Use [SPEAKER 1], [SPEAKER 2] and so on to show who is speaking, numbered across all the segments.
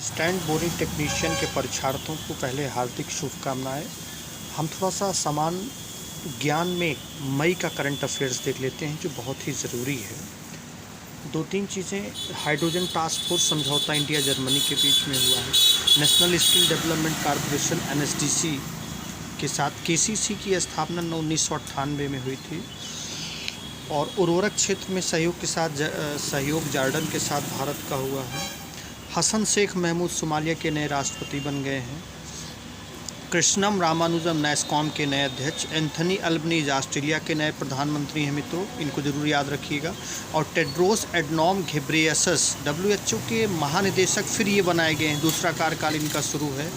[SPEAKER 1] Stand boring technician के परीक्षार्थियों को पहले हार्दिक शुभकामनाएं। हम थोड़ा सा समान ज्ञान में मई का करंट अफेयर्स देख लेते हैं जो बहुत ही ज़रूरी है। दो तीन चीज़ें। हाइड्रोजन टास्क फोर्स समझौता इंडिया जर्मनी के बीच में हुआ है। National skill development corporation NSDC के साथ KCC की स्थापना 1998 में हुई थी। और उर्वरक क्षेत्र में सहयोग के साथ सहयोग जॉर्डन के साथ भारत का हुआ है। हसन शेख महमूद सोमालिया के नए राष्ट्रपति बन गए हैं। कृष्णम रामानुजम नैस्कॉम के नए अध्यक्ष। एंथनी अल्बनीज ऑस्ट्रेलिया के नए प्रधानमंत्री हैं मित्रों, इनको जरूर याद रखिएगा। और टेड्रोस एडनॉम घेब्रेयेसस WHO के महानिदेशक फिर ये बनाए गए हैं, दूसरा कार्यकाल इनका शुरू है।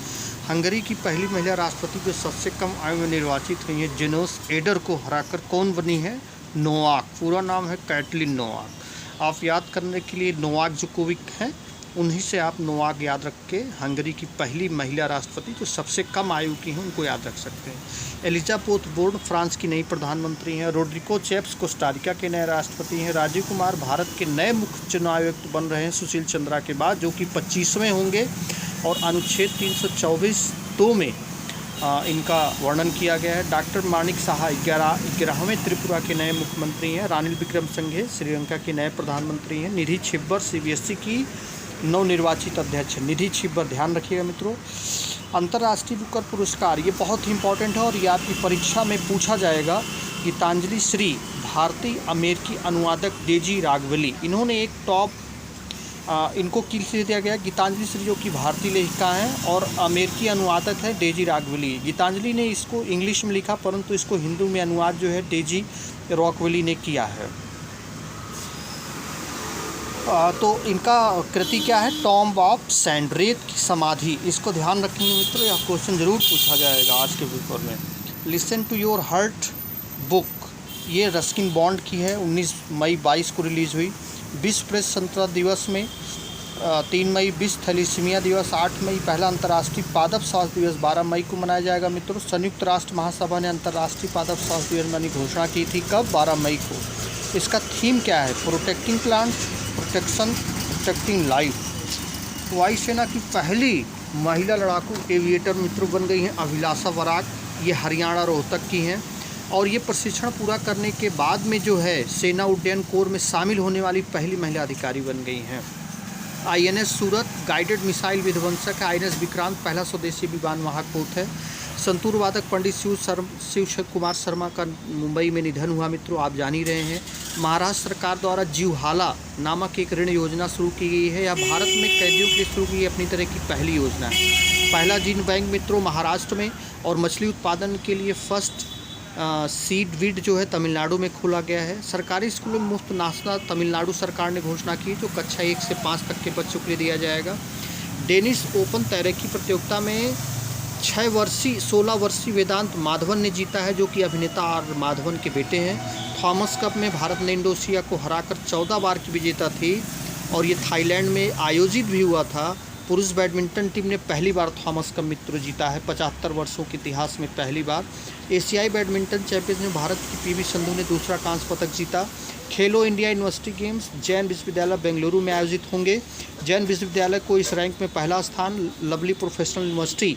[SPEAKER 1] हंगरी की पहली महिला राष्ट्रपति जो सबसे कम आयु में निर्वाचित हुई है, जेनोस एडर को हराकर कौन बनी है? नोवाक। पूरा नाम है कैटलिन नोवाक। आप याद करने के लिए नोवाक जोकोविक हैं, उन्हीं से आप नोवाक याद रख के हंगरी की पहली महिला राष्ट्रपति जो सबसे कम आयु की हैं उनको याद रख सकते हैं। एलिजाबेथ बोर्न फ्रांस की नई प्रधानमंत्री हैं। रोड्रिको चैप्स कोस्टारिका के नए राष्ट्रपति हैं। राजीव कुमार भारत के नए मुख्य चुनाव आयुक्त बन रहे हैं सुशील चंद्रा के बाद, जो कि 25वें होंगे। और अनुच्छेद 324(2) में इनका वर्णन किया गया है। डॉक्टर माणिक साहा 11वें त्रिपुरा के नए मुख्यमंत्री हैं। रानिल विक्रमसिंघे श्रीलंका के नए प्रधानमंत्री हैं। निधि छिब्बर CBSE की नवनिर्वाचित अध्यक्ष। निधि छिब्बर, ध्यान रखिएगा मित्रों। अंतर्राष्ट्रीय बुकर पुरस्कार, ये बहुत ही इंपॉर्टेंट है और ये आपकी परीक्षा में पूछा जाएगा। गीतांजलि श्री भारतीय अमेरिकी अनुवादक डेजी राघवली, इन्होंने एक टॉप इनको किस दिया गया? गीतांजलि श्री जो कि भारतीय लेखिका हैं और अमेरिकी अनुवादक है डेजी राघवली। गीतांजलि ने इसको इंग्लिश में लिखा, परंतु इसको हिंदी में अनुवाद जो है डेजी राघवली ने किया है। तो इनका कृति क्या है? टॉम्ब ऑफ सैंडरेत की समाधि। इसको ध्यान रखेंगे मित्रों, यह क्वेश्चन जरूर पूछा जाएगा आज के पेपर में। Listen to your heart book, ये रस्किन बॉन्ड की है, 19 मई 22 को रिलीज़ हुई। विश्व प्रेस स्वतंत्रता दिवस में 3 मई विश्व थैलीसीमिया दिवस, 8 मई पहला अंतर्राष्ट्रीय पादप स्वास्थ्य दिवस 12 मई को मनाया जाएगा मित्रों। संयुक्त राष्ट्र महासभा ने अंतर्राष्ट्रीय पादप स्वास्थ्य दिवस मनाने की घोषणा की थी, कब? 12 मई को। इसका थीम क्या है? Protecting plant, protecting life. वायुसेना की पहली महिला लड़ाकू एविएटर मित्रों बन गई हैं अभिलाषा बराक, ये हरियाणा रोहतक की हैं। और ये प्रशिक्षण पूरा करने के बाद में जो है सेना उड्डयन कोर में शामिल होने वाली पहली महिला अधिकारी बन गई हैं। INS सूरत गाइडेड मिसाइल विध्वंसक है। INS विक्रांत पहला स्वदेशी विमान महाकूट है। संतूर वादक पंडित शिव कुमार शर्मा का मुंबई में निधन हुआ मित्रों, आप जान ही रहे हैं। महाराष्ट्र सरकार द्वारा जीवहाला नामक एक ऋण योजना शुरू की गई है। यह भारत में कैदियों के लिए शुरू की अपनी तरह की पहली योजना है। पहला जीन बैंक मित्रों महाराष्ट्र में। और मछली उत्पादन के लिए फर्स्ट सीड वीड जो है तमिलनाडु में खोला गया है। सरकारी स्कूलों में मुफ्त नाश्ता तमिलनाडु सरकार ने घोषणा की, जो कक्षा 1 से 5 तक के बच्चों के लिए दिया जाएगा। डेनिस ओपन तैराकी प्रतियोगिता में 16 वर्षीय वेदांत माधवन ने जीता है, जो कि अभिनेता आर माधवन के बेटे हैं। थॉमस कप में भारत ने इंडोनेशिया को हराकर 14 बार की विजेता थी और ये थाईलैंड में आयोजित भी हुआ था। पुरुष बैडमिंटन टीम ने पहली बार थॉमस कप मित्रों जीता है, 75 वर्षों के इतिहास में पहली बार। एशियाई बैडमिंटन चैंपियंस में भारत की PV सिंधु ने दूसरा कांस्य पदक जीता। खेलो इंडिया यूनिवर्सिटी गेम्स जैन विश्वविद्यालय बेंगलुरु में आयोजित होंगे। जैन विश्वविद्यालय को इस रैंक में पहला स्थान, लवली प्रोफेशनल यूनिवर्सिटी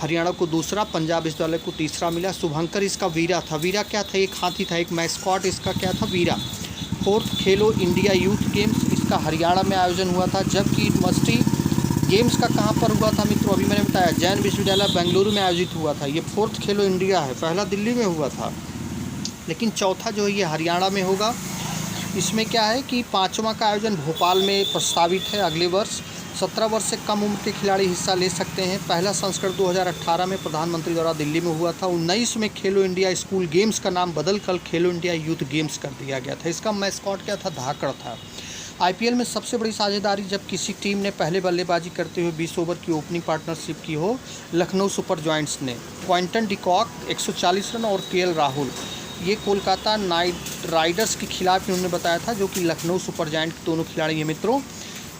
[SPEAKER 1] हरियाणा को दूसरा, पंजाब विश्वविद्यालय को तीसरा मिला। शुभंकर इसका वीरा था। वीरा क्या था? एक हाथी था, एक मैस्कॉट इसका क्या था? वीरा। 4th खेलो इंडिया यूथ गेम्स, इसका हरियाणा में आयोजन हुआ था। जबकि यूनिवर्सिटी गेम्स का कहाँ पर हुआ था मित्रों? अभी मैंने बताया जैन विश्वविद्यालय बेंगलुरु में आयोजित हुआ था। ये 4th खेलो इंडिया है, पहला दिल्ली में हुआ था, लेकिन चौथा जो है ये हरियाणा में होगा। इसमें क्या है कि 5वां का आयोजन भोपाल में प्रस्तावित है अगले वर्ष। 17 वर्ष से कम उम्र के खिलाड़ी हिस्सा ले सकते हैं। पहला संस्करण 2018 में प्रधानमंत्री द्वारा दिल्ली में हुआ था। 19 में खेलो इंडिया स्कूल गेम्स का नाम बदल कर खेलो इंडिया यूथ गेम्स कर दिया गया था। इसका मैस्कॉट क्या था? धाकड़ था। IPL में सबसे बड़ी साझेदारी जब किसी टीम ने पहले बल्लेबाजी करते हुए 20 ओवर की ओपनिंग पार्टनरशिप की हो, लखनऊ सुपर जॉइंट्स ने। क्विंटन डिकॉक 140 रन और KL राहुल, ये कोलकाता नाइट राइडर्स के खिलाफ इन्होंने बताया था, जो कि लखनऊ सुपर जायंट के दोनों खिलाड़ी हैं मित्रों।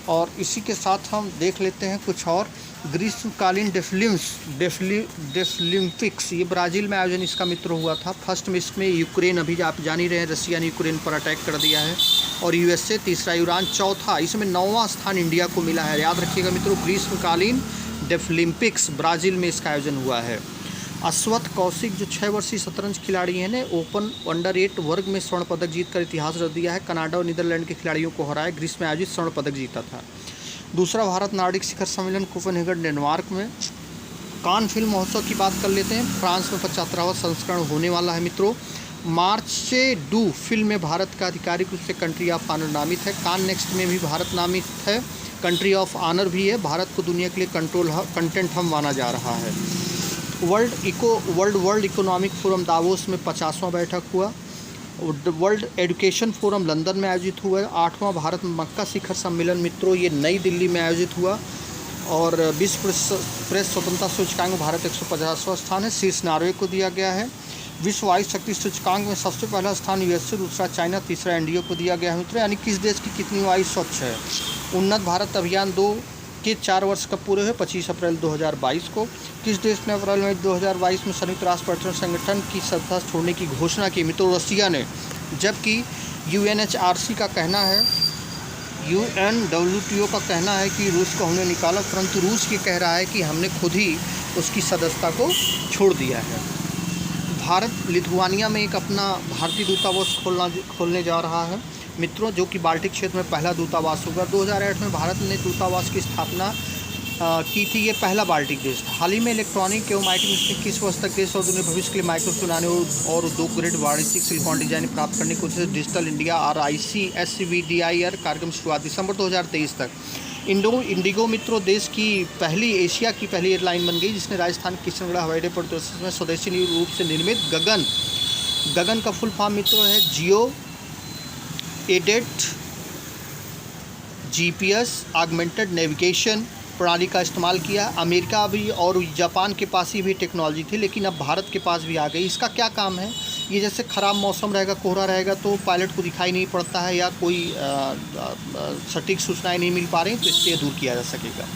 [SPEAKER 1] और इसी के साथ हम देख लेते हैं कुछ और। ग्रीष्मकालीन डेफलिम्पिक्स, ये ब्राज़ील में आयोजन इसका मित्रों हुआ था। फर्स्ट में इसमें यूक्रेन, अभी आप जान ही रहे हैं रसिया ने यूक्रेन पर अटैक कर दिया है। और यूएसए तीसरा, ईरान चौथा। इसमें 9वां स्थान इंडिया को मिला है। याद रखिएगा मित्रों, ग्रीष्मकालीन डेफलिम्पिक्स ब्राज़ील में इसका आयोजन हुआ है। अश्वथ कौशिक जो 6 वर्षीय शतरंज खिलाड़ी हैं ने ओपन अंडर-8 वर्ग में स्वर्ण पदक जीतकर इतिहास रच दिया है। कनाडा और नीदरलैंड के खिलाड़ियों को हराए ग्रीस में आयोजित स्वर्ण पदक जीता था। दूसरा भारत नार्डिक शिखर सम्मेलन कोपेनहेगन डेनमार्क में। कान फिल्म महोत्सव की बात कर लेते हैं। फ्रांस में 75वां संस्करण होने वाला है मित्रों। मार्चे डू फिल्म में भारत का आधिकारिक रूप से कंट्री ऑफ ऑनर नामित है। कान नेक्स्ट में भी भारत नामित है, कंट्री ऑफ ऑनर भी है। भारत को दुनिया के लिए कंटेंट हब माना जा रहा है। वर्ल्ड इकोनॉमिक फोरम दावोस में 50वां बैठक हुआ। वर्ल्ड एजुकेशन फोरम लंदन में आयोजित हुआ। 8वां भारत मक्का शिखर सम्मेलन मित्रों ये नई दिल्ली में आयोजित हुआ। और विश्व प्रेस स्वतंत्रता सूचकांक में भारत 150वां स्थान है, शीर्ष नॉर्वे को दिया गया है। विश्व वायु शक्ति सूचकांक में सबसे पहला स्थान यूएसए, दूसरा चाइना, तीसरा इंडिया को दिया गया है मित्रों। यानी किस देश की कितनी वायु स्वच्छ है। उन्नत भारत अभियान 2 के 4 वर्ष कब पूरे हुए? 25 अप्रैल 2022 को। किस देश ने अप्रैल में 2022 में संयुक्त राष्ट्र पर्यटन संगठन की सदस्यता छोड़ने की घोषणा की? मित्रों रसिया ने। जबकि यूएनएचआरसी का कहना है, UNWTO का कहना है कि रूस को हमने निकाला, परंतु रूस ये कह रहा है कि हमने खुद ही उसकी सदस्यता को छोड़ दिया है। भारत लिथुआनिया में एक अपना भारतीय दूतावास खोलने जा रहा है मित्रों, जो कि बाल्टिक क्षेत्र में पहला दूतावास होगा। 2008 में भारत ने दूतावास की स्थापना की थी। ये पहला बाल्टिक देश था। हाल ही में इलेक्ट्रॉनिक एवं आईटी मिनिस्ट्री 21 वर्ष तक देश और दुनिया भविष्य के लिए माइक्रोसॉफ्ट बनाने और उद्योग ग्रेड वाणिज्यिक सिलिकॉन डिजाइन प्राप्त करने को डिजिटल इंडिया RICSVDIR कार्यक्रम शुरुआत दिसंबर 2023 तक। इंडिगो मित्रों देश की पहली, एशिया की पहली एयरलाइन बन गई जिसने राजस्थान किशनगढ़ हवाई अड्डे पर में स्वदेशी रूप से निर्मित गगन का फुल फॉर्म मित्रों है जियो एडेड GPS ऑगमेंटेड नेविगेशन प्रणाली का इस्तेमाल किया। अमेरिका भी और जापान के पास ही भी टेक्नोलॉजी थी, लेकिन अब भारत के पास भी आ गई। इसका क्या काम है? ये जैसे ख़राब मौसम रहेगा, कोहरा रहेगा तो पायलट को दिखाई नहीं पड़ता है या कोई सटीक सूचनाएं नहीं मिल पा रही, तो इससे दूर किया जा सकेगा।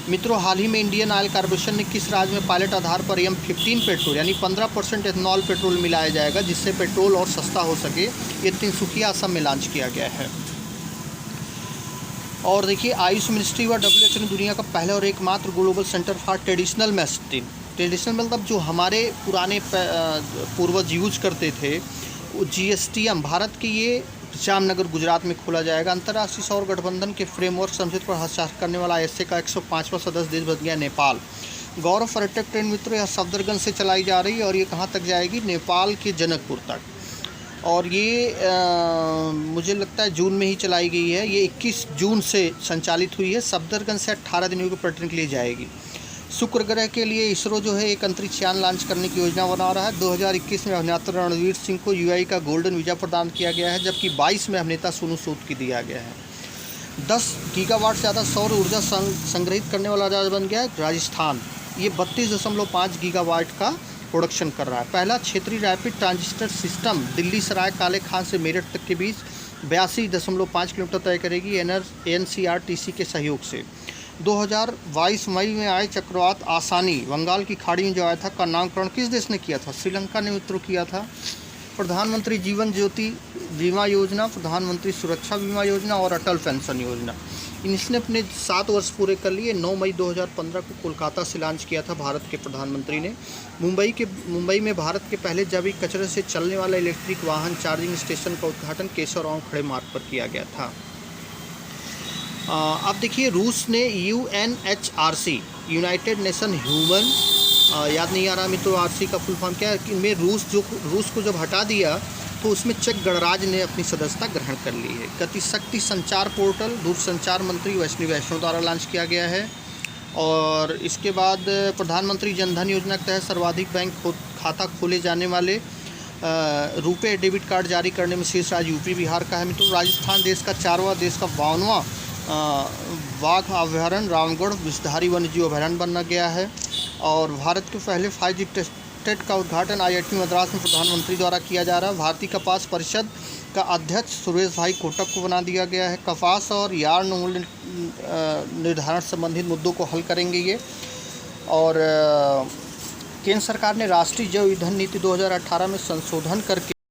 [SPEAKER 1] मित्रों हाल ही में इंडियन ऑयल कॉर्पोरेशन ने किस राज्य में पायलट आधार पर M15 पेट्रोल यानी 15% एथनॉल पेट्रोल मिलाया जाएगा जिससे पेट्रोल और सस्ता हो सके? ये तिनसुकिया असम में लॉन्च किया गया है। और देखिए आयुष मिनिस्ट्री व WHO ने दुनिया का पहला और एकमात्र global centre for traditional medicine, traditional मतलब जो हमारे पुराने पूर्वज यूज करते थे, वो GSTM भारत के ये जामनगर गुजरात में खोला जाएगा। अंतर्राष्ट्रीय सौर गठबंधन के फ्रेमवर्क समझौते पर हस्ताक्षर करने वाला ऐसे का 105वां सदस्य देश बन गया नेपाल। गौरव पर्यटक ट्रेन मित्रों यह सफदरगंज से चलाई जा रही है और ये कहाँ तक जाएगी? नेपाल के जनकपुर तक। और ये मुझे लगता है जून में ही चलाई गई है। ये 21 जून से संचालित हुई है। सफदरगंज से 18 दिनों के पर्यटन के लिए जाएगी। शुक्र ग्रह के लिए इसरो जो है एक अंतरिक्ष यान लॉन्च करने की योजना बना रहा है। 2021 में अभिनेता रणवीर सिंह को UAE का गोल्डन वीज़ा प्रदान किया गया है, जबकि 22 में अभिनेता सोनू सूद की दिया गया है। 10 गीगावाट से ज़्यादा सौर ऊर्जा संग्रहित करने वाला राज्य बन गया है राजस्थान। ये 32.5 गीगावाट का प्रोडक्शन कर रहा है। पहला क्षेत्रीय rapid transistor system Delhi Sarai काले खान से मेरठ तक के बीच 82.5 किलोमीटर तय करेगी NCRTC के सहयोग से। 2022 मई में आए चक्रवात आसानी बंगाल की खाड़ी में जो आया था का नामकरण किस देश ने किया था? श्रीलंका ने मित्रों किया था। प्रधानमंत्री जीवन ज्योति बीमा योजना, प्रधानमंत्री सुरक्षा बीमा योजना और अटल पेंशन योजना, इसने अपने 7 वर्ष पूरे कर लिए। 9 मई 2015 को कोलकाता से लॉन्च किया था भारत के प्रधानमंत्री ने। मुंबई में भारत के पहले जैविक कचरे से चलने वाला इलेक्ट्रिक वाहन चार्जिंग स्टेशन का उद्घाटन केशवराव खड़े मार्ग पर किया गया था। अब देखिए रूस ने UNHRC यूनाइटेड नेशन ह्यूमन याद नहीं आ रहा मित्रों RC का फुल फॉर्म क्या है, कि में रूस को जब हटा दिया तो उसमें चेक गणराज्य ने अपनी सदस्यता ग्रहण कर ली है। गतिशक्ति संचार पोर्टल दूरसंचार मंत्री वैष्णवी वैष्णव द्वारा लॉन्च किया गया है। और इसके बाद प्रधानमंत्री जनधन योजना के तहत सर्वाधिक बैंक खाता खोले जाने वाले रुपे डेबिट कार्ड जारी करने में शीर्ष राज्य UP बिहार का है मित्रों। राजस्थान देश का 4वां, देश का 52वां बाघ अभयारण्य रामगढ़ विषधारी वन्यजीव अभयारण्य बना गया है। और भारत के पहले 5G टेस्ट का उद्घाटन IIT मद्रास में प्रधानमंत्री द्वारा किया जा रहा है। भारतीय कपास परिषद का अध्यक्ष सुरेश भाई कोटक को बना दिया गया है। कपास और यार्न मूल्य निर्धारण संबंधित मुद्दों को हल करेंगे ये। और केंद्र सरकार ने राष्ट्रीय जैव ईंधन नीति 2018 में संशोधन करके